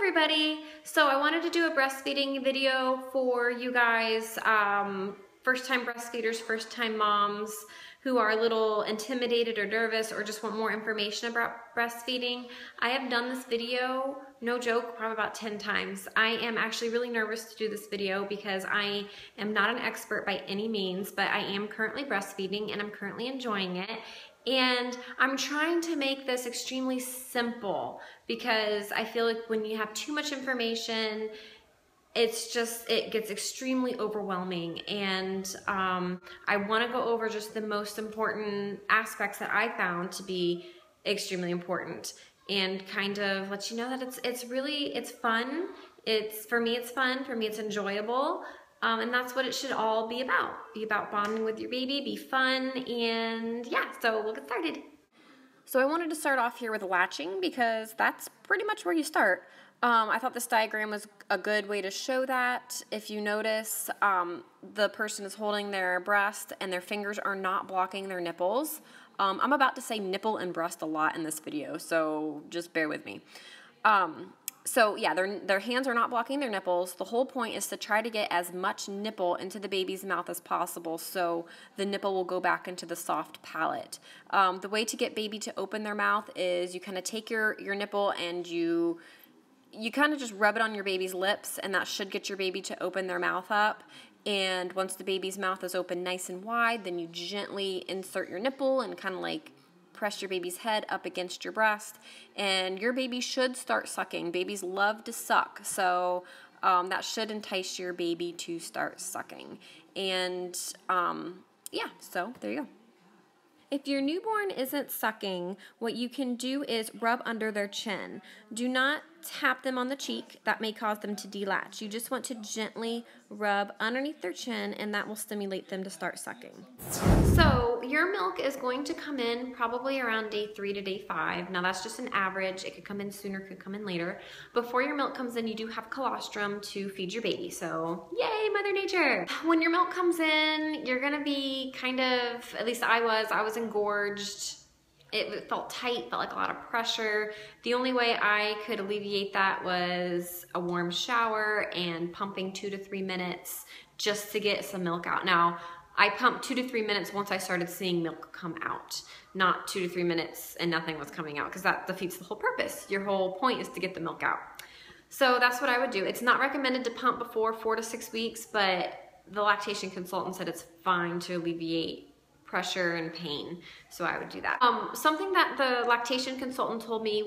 everybody. So I wanted to do a breastfeeding video for you guys, first-time breastfeeders, first-time moms who are a little intimidated or nervous or just want more information about breastfeeding. I have done this video, no joke, probably about 10 times. I am actually really nervous to do this video because I am not an expert by any means, but I am currently breastfeeding and I'm currently enjoying it. And I'm trying to make this extremely simple because I feel like when you have too much information, it gets extremely overwhelming. And I want to go over just the most important aspects that I found to be extremely important and kind of let you know that it's fun. For me it's fun, for me it's enjoyable. And that's what it should all be about. Be about bonding with your baby, be fun, and yeah, so we'll get started. So I wanted to start off here with latching because that's pretty much where you start. I thought this diagram was a good way to show that. If you notice, the person is holding their breast and their fingers are not blocking their nipples. I'm about to say nipple and breast a lot in this video, so just bear with me. So yeah, their hands are not blocking their nipples. The whole point is to try to get as much nipple into the baby's mouth as possible so the nipple will go back into the soft palate. The way to get baby to open their mouth is you kind of take your nipple and you kind of just rub it on your baby's lips, and that should get your baby to open their mouth up. And once the baby's mouth is open nice and wide, then you gently insert your nipple and kind of like press your baby's head up against your breast, and your baby should start sucking. Babies love to suck, so that should entice your baby to start sucking. And yeah, so there you go. If your newborn isn't sucking, what you can do is rub under their chin. Do not tap them on the cheek. That may cause them to delatch. You just want to gently rub underneath their chin, and that will stimulate them to start sucking. So your milk is going to come in probably around day 3 to day 5. Now that's just an average. It could come in sooner, could come in later. Before your milk comes in, you do have colostrum to feed your baby. So yay, Mother Nature. When your milk comes in, you're gonna be kind of, at least I was engorged. It felt tight, felt like a lot of pressure. The only way I could alleviate that was a warm shower and pumping 2 to 3 minutes just to get some milk out. Now, I pumped 2 to 3 minutes once I started seeing milk come out, not 2 to 3 minutes and nothing was coming out, because that defeats the whole purpose. Your whole point is to get the milk out. So that's what I would do. It's not recommended to pump before 4 to 6 weeks, but the lactation consultant said it's fine to alleviate pressure and pain, so I would do that. Something that the lactation consultant told me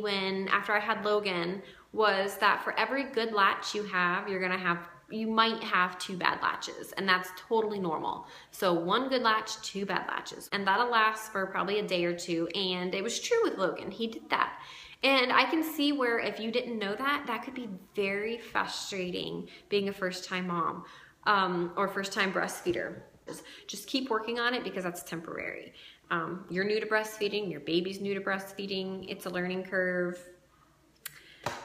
after I had Logan was that for every good latch you have, you might have 2 bad latches, and that's totally normal. So 1 good latch, 2 bad latches, and that'll last for probably a day or 2, and it was true with Logan. He did that. And I can see where if you didn't know that could be very frustrating being a first-time mom or first-time breastfeeder. Just keep working on it because that's temporary. You're new to breastfeeding, your baby's new to breastfeeding, it's a learning curve.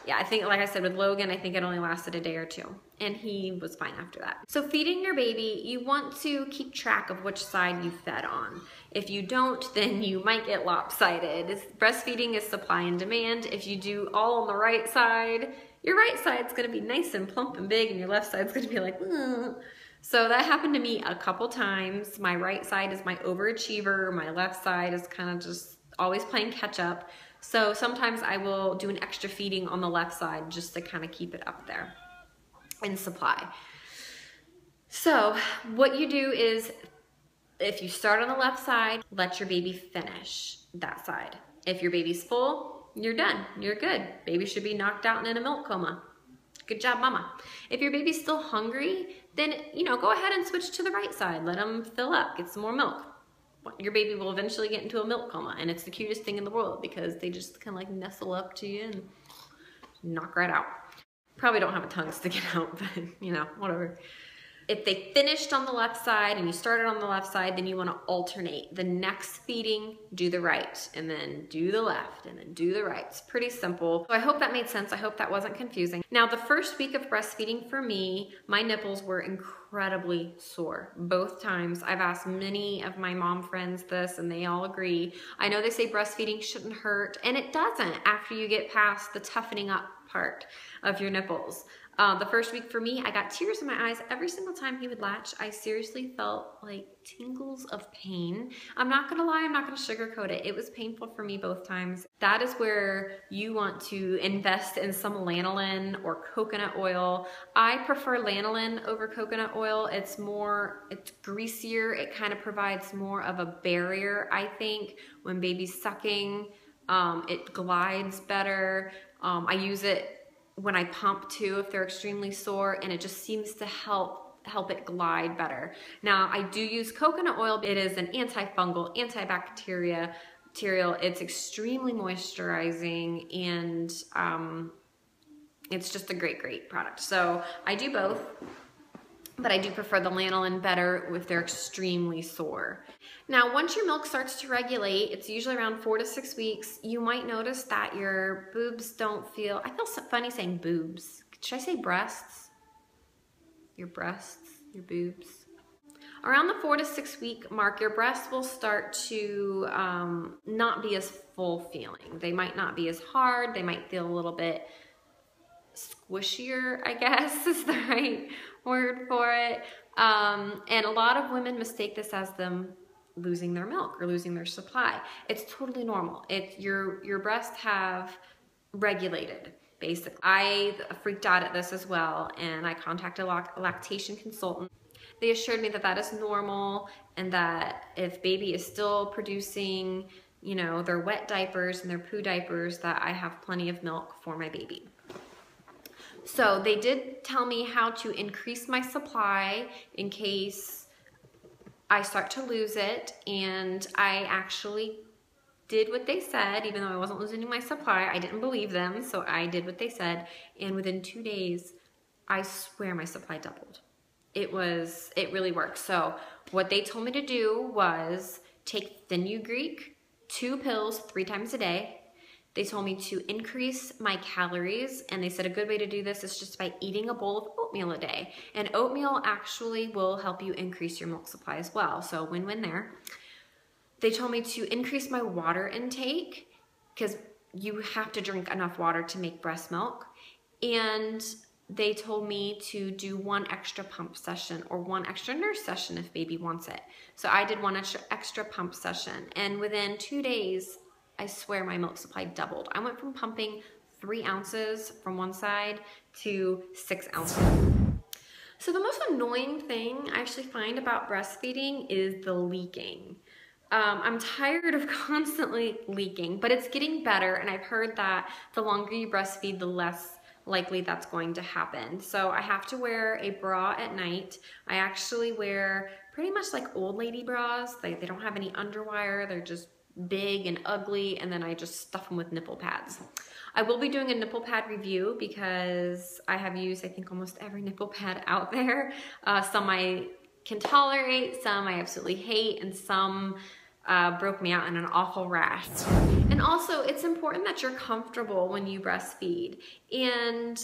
Yeah, I think, like I said, with Logan, I think it only lasted a day or 2, and he was fine after that. So feeding your baby, you want to keep track of which side you fed on. If you don't, then you might get lopsided. Breastfeeding is supply and demand. If you do all on the right side, your right side's gonna be nice and plump and big, and your left side's gonna be like, ugh. So that happened to me a couple times. My right side is my overachiever. My left side is kind of just always playing catch up. So sometimes I will do an extra feeding on the left side just to kind of keep it up there in supply. So what you do is, if you start on the left side, let your baby finish that side. If your baby's full, you're done. You're good. Baby should be knocked out and in a milk coma. Good job, mama. If your baby's still hungry, then, go ahead and switch to the right side. Let them fill up, get some more milk. Your baby will eventually get into a milk coma, and it's the cutest thing in the world because they just kind of like nestle up to you and knock right out. Probably don't have a tongue sticking out, but whatever. If they finished on the left side and you started on the left side, then you want to alternate. The next feeding, do the right, and then do the left, and then do the right. It's pretty simple. So I hope that made sense. I hope that wasn't confusing. Now, the first week of breastfeeding for me, my nipples were incredibly sore. Both times. I've asked many of my mom friends this, and they all agree. I know they say breastfeeding shouldn't hurt, and it doesn't after you get past the toughening up part of your nipples. The first week for me, I got tears in my eyes every single time he would latch. I seriously felt like tingles of pain. I'm not gonna lie, I'm not gonna sugarcoat it. It was painful for me both times. That is where you want to invest in some lanolin or coconut oil. I prefer lanolin over coconut oil. It's greasier. It kind of provides more of a barrier, I think, when baby's sucking. It glides better. I use it when I pump too, if they're extremely sore, and it just seems to help it glide better. Now, I do use coconut oil. It is an antifungal, antibacterial. It's extremely moisturizing, and it's just a great product. So I do both, but I do prefer the lanolin better if they're extremely sore. Now, once your milk starts to regulate, it's usually around 4 to 6 weeks, you might notice that your boobs don't feel, I feel so funny saying boobs. Should I say breasts? Your breasts, your boobs. Around the 4 to 6 week mark, your breasts will start to not be as full feeling. They might not be as hard. They might feel a little bit squishier, I guess is the right word for it. And a lot of women mistake this as them losing their milk or losing their supply. It's totally normal. Your breasts have regulated, basically. I freaked out at this as well, and I contacted a lactation consultant. They assured me that that is normal, and that if baby is still producing, you know, their wet diapers and their poo diapers, that I have plenty of milk for my baby. So they did tell me how to increase my supply in case I start to lose it, and I actually did what they said. Even though I wasn't losing my supply, I didn't believe them, so I did what they said, and within 2 days, I swear my supply doubled. It really worked. So what they told me to do was take fenugreek, 2 pills 3 times a day. They told me to increase my calories, and they said a good way to do this is just by eating a bowl of oatmeal a day. And oatmeal actually will help you increase your milk supply as well, so win-win there. They told me to increase my water intake, because you have to drink enough water to make breast milk. And they told me to do 1 extra pump session or 1 extra nurse session if baby wants it. So I did 1 extra pump session, and within 2 days, I swear my milk supply doubled. I went from pumping 3 ounces from one side to 6 ounces. So the most annoying thing I actually find about breastfeeding is the leaking. I'm tired of constantly leaking, but it's getting better, and I've heard that the longer you breastfeed, the less likely that's going to happen. So I have to wear a bra at night. I actually wear pretty much like old lady bras. They don't have any underwire. They're just big and ugly, and then I just stuff them with nipple pads. I will be doing a nipple pad review because I have used, I think, almost every nipple pad out there. Some I can tolerate, some I absolutely hate, and some broke me out in an awful rash. And also, it's important that you're comfortable when you breastfeed. And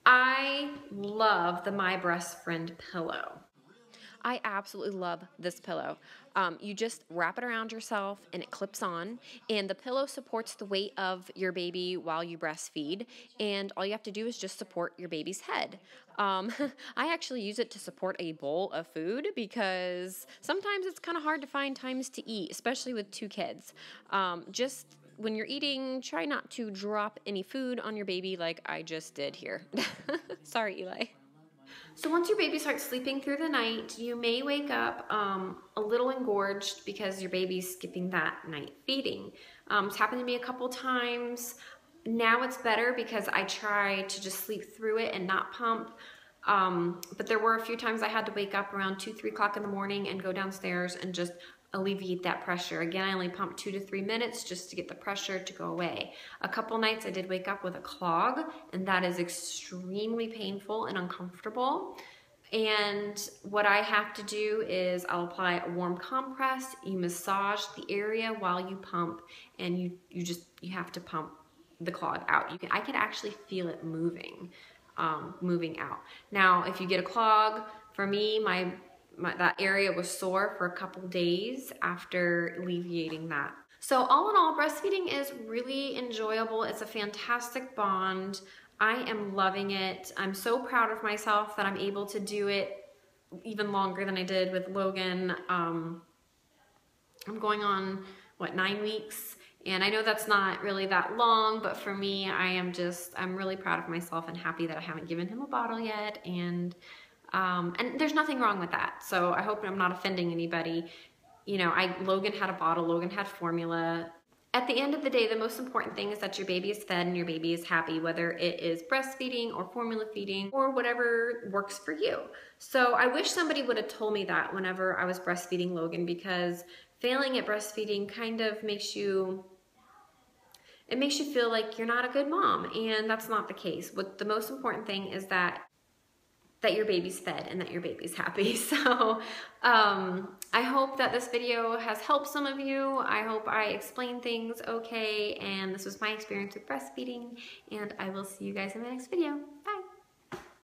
I love the My Breast Friend pillow. I absolutely love this pillow. You just wrap it around yourself and it clips on, and the pillow supports the weight of your baby while you breastfeed, and all you have to do is just support your baby's head. I actually use it to support a bowl of food because sometimes it's kind of hard to find times to eat, especially with 2 kids. Just when you're eating, try not to drop any food on your baby like I just did here. Sorry, Eli. So once your baby starts sleeping through the night, you may wake up a little engorged because your baby's skipping that night feeding. It's happened to me a couple times. Now it's better because I try to just sleep through it and not pump. But there were a few times I had to wake up around 2, 3 o'clock in the morning and go downstairs and just alleviate that pressure. Again, I only pumped 2 to 3 minutes just to get the pressure to go away. A couple nights I did wake up with a clog, and that is extremely painful and uncomfortable. And what I have to do is I'll apply a warm compress, you massage the area while you pump, and you have to pump the clog out. I can actually feel it moving out. Now, if you get a clog, for me, that area was sore for a couple days after alleviating that. So all in all, breastfeeding is really enjoyable. It's a fantastic bond. I am loving it. I'm so proud of myself that I'm able to do it even longer than I did with Logan. I'm going on, what, 9 weeks? And I know that's not really that long, but for me, I'm really proud of myself and happy that I haven't given him a bottle yet. And there's nothing wrong with that. So I hope I'm not offending anybody. You know, Logan had a bottle, Logan had formula. At the end of the day, the most important thing is that your baby is fed and your baby is happy, whether it is breastfeeding or formula feeding or whatever works for you. So I wish somebody would have told me that whenever I was breastfeeding Logan, because failing at breastfeeding kind of makes you feel like you're not a good mom, and that's not the case. What the most important thing is that your baby's fed and that your baby's happy. So I hope that this video has helped some of you. I hope I explained things okay, and this was my experience with breastfeeding, and I will see you guys in the next video. Bye.